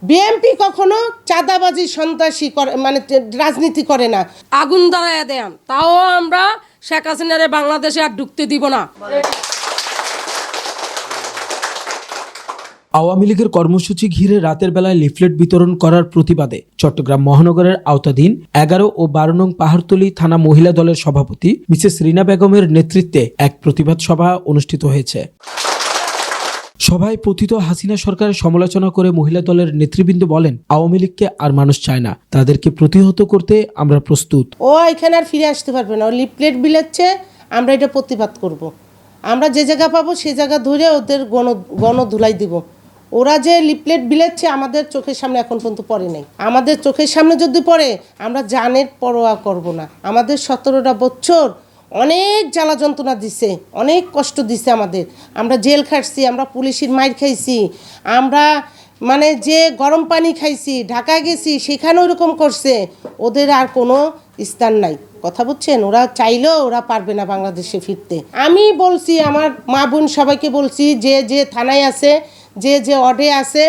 BNP কখনো চাঁদাবাজি সন্ত্রাসী করে মানে রাজনীতি করে না। আগুন ধরায় দেন তাও আমরা শেখ হাসিনারে বাংলাদেশে আর ঢুকতে দিব না। আওয়ামী লীগের কর্মসূচি ঘিরে রাতের বেলায় লিফলেট বিতরণ করার প্রতিবাদে চট্টগ্রাম মহানগরের আওতাধীন ১১ ও ১২ নং পাহাড়তলী থানা মহিলা দলের সভাপতি মিসেস রিনা বেগমের নেতৃত্বে এক প্রতিবাদ সভা অনুষ্ঠিত হয়েছে। সভায় পতিত হাসিনা সরকারের সমালোচনা করে মহিলা দলের নেতৃবৃন্দ বলেন, আওয়ামী লীগকে আর মানুষ চায় না, তাদেরকে প্রতিহত করতে আমরা প্রস্তুত। ও এখানে আর ফিরে আসতে পারবে না। ও লিফলেট বিলাচ্ছে, আমরা এটা প্রতিবাদ করব। আমরা যে জায়গা পাবো সে জায়গা ধরে ওদের গণ ধুলাই দিব। ওরা যে লিফলেট বিলাচ্ছে আমাদের চোখের সামনে এখন পর্যন্ত পড়ে নাই। আমাদের চোখের সামনে যদি পড়ে আমরা জানের পরোয়া করব না। আমাদের 17টা বছর অনেক জ্বালা যন্ত্রণা দিছে, অনেক কষ্ট দিছে আমাদের। আমরা জেল খাটছি, আমরা পুলিশের মাইর খাইছি, আমরা মানে যে গরম পানি খাইছি, ঢাকায় গেছি সেখানে ওরকম করছে। ওদের আর কোনো স্থান নাই। কথা বুঝছেন? ওরা চাইলেও ওরা পারবে না বাংলাদেশে ফিরতে। আমি বলছি, আমার মা বোন সবাইকে বলছি, যে যে থানায় আছে, যে যে ওয়ার্ডে আছে,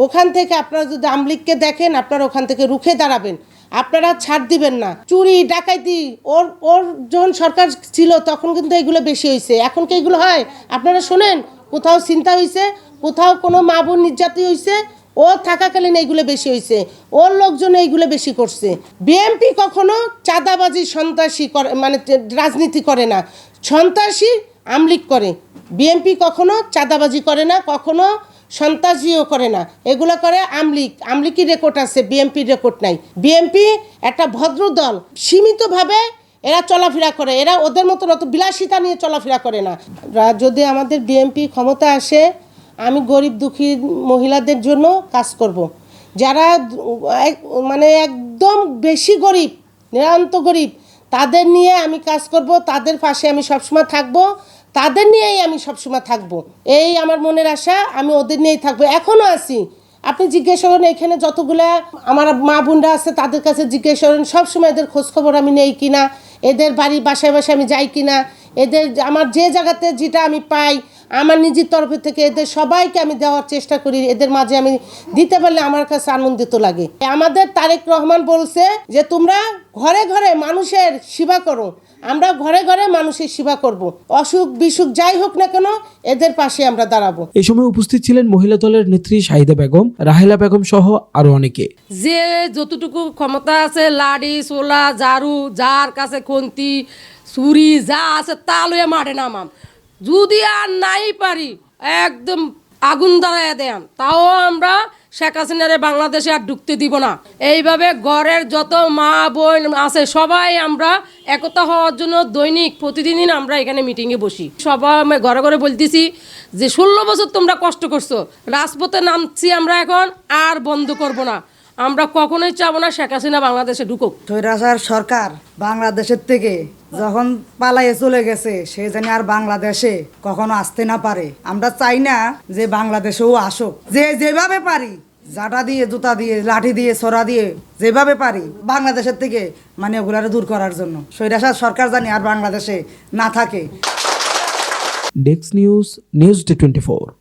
ওখান থেকে আপনারা যদি আওয়ামী লীগকে দেখেন আপনারা ওখান থেকে রুখে দাঁড়াবেন। আপনারা ছাড় দিবেন না। চুরি ডাকাইতি ওর যখন সরকার ছিল তখন কিন্তু এগুলো বেশি হয়েছে। এখন কি এগুলো হয়? আপনারা শোনেন, কোথাও চিন্তা হয়েছে, কোথাও কোনো মা বোন নির্যাতিত হয়েছে? ও থাকাকালীন এইগুলো বেশি হয়েছে, ওর লোকজন এইগুলো বেশি করছে। বিএনপি কখনো চাঁদাবাজি সন্ত্রাসী করে মানে রাজনীতি করে না। সন্ত্রাসী আওয়ামী লীগ করে। বিএনপি কখনো চাঁদাবাজি করে না, কখনো সন্ত্রাসীও করে না। এগুলো করে আওয়ামী লীগ। আওয়ামী লীগের রেকর্ড আছে, বিএনপির রেকর্ড নাই। বিএনপি একটা ভদ্র দল, সীমিতভাবে এরা চলাফেরা করে। এরা ওদের মতো অত বিলাসিতা নিয়ে চলাফেরা করে না। যদি আমাদের বিএনপি ক্ষমতা আসে, আমি গরিব দুঃখী মহিলাদের জন্য কাজ করব। যারা মানে একদম বেশি গরিব, নিরান্ত গরিব, তাদের নিয়ে আমি কাজ করব। তাদের পাশে আমি সবসময় থাকব, তাদের নিয়েই আমি সবসময় থাকব। এই আমার মনের আশা, আমি ওদের নিয়েই থাকবো। এখনও আছি। আপনি জিজ্ঞেস করেন এখানে যতগুলা আমার মা বোনরা আছে তাদের কাছে জিজ্ঞেস করেন, সবসময় এদের খোঁজখবর আমি নেই কিনা, এদের বাড়ি বাসায় বাসায় আমি যাই কিনা, এদের আমার যে জায়গাতে যেটা আমি পাই আমার নিজের তরফ থেকে এদের সবাইকে আমি দেওয়ার চেষ্টা করি। এদের মাঝে আমি দিতে পারলে আমার কাছে আনন্দিত লাগে। আমাদের তারেক রহমান বলছে যে তোমরা ঘরে ঘরে মানুষের সেবা করো। আমরা ঘরে ঘরে মানুষের সেবা করব। অসুখ বিসুখ যাই হোক না কেন এদের পাশে আমরা দাঁড়াবো। এই সময় উপস্থিত ছিলেন মহিলা দলের নেত্রী শাহিদা বেগম, রাহেলা বেগম সহ আরো অনেকে। যে যতটুকু ক্ষমতা আছে, লাড়ি সোলা ঝাড়ু, যার কাছে খন্তি ছুরি যা আছে তা লইয়া মাঠে নামাম। যদি আর নাই পারি একদম আগুন ধরায় দেন তাও আমরা শেখ হাসিনারে বাংলাদেশে আর ঢুকতে দিব না। এইভাবে ঘরের যত মা বোন আছে সবাই আমরা একতা হওয়ার জন্য দৈনিক প্রতিদিন আমরা এখানে মিটিংয়ে বসি। সবাই ঘরে ঘরে বলতেছি যে 16 বছর তোমরা কষ্ট করছো, রাজপথে নামছি আমরা, এখন আর বন্ধ করব না। আমরা কখনোই চাবো না শেখ হাসিনা বাংলাদেশে ঢুকুক। স্বৈরাচার সরকার বাংলাদেশের থেকে যখন পালাইয়ে চলে গেছে, সে জানি আর বাংলাদেশে কখনো আসতে না পারে। আমরা চাই না যে বাংলাদেশেও আসুক। যে যেভাবে পারি, জাটা দিয়ে, জুতা দিয়ে, লাঠি দিয়ে, ছড়া দিয়ে, যেভাবে পারি বাংলাদেশের থেকে মানে ওগুলারে দূর করার জন্য। স্বৈরাচার সরকার জানি আর বাংলাদেশে না থাকে। Desk news, news day 24।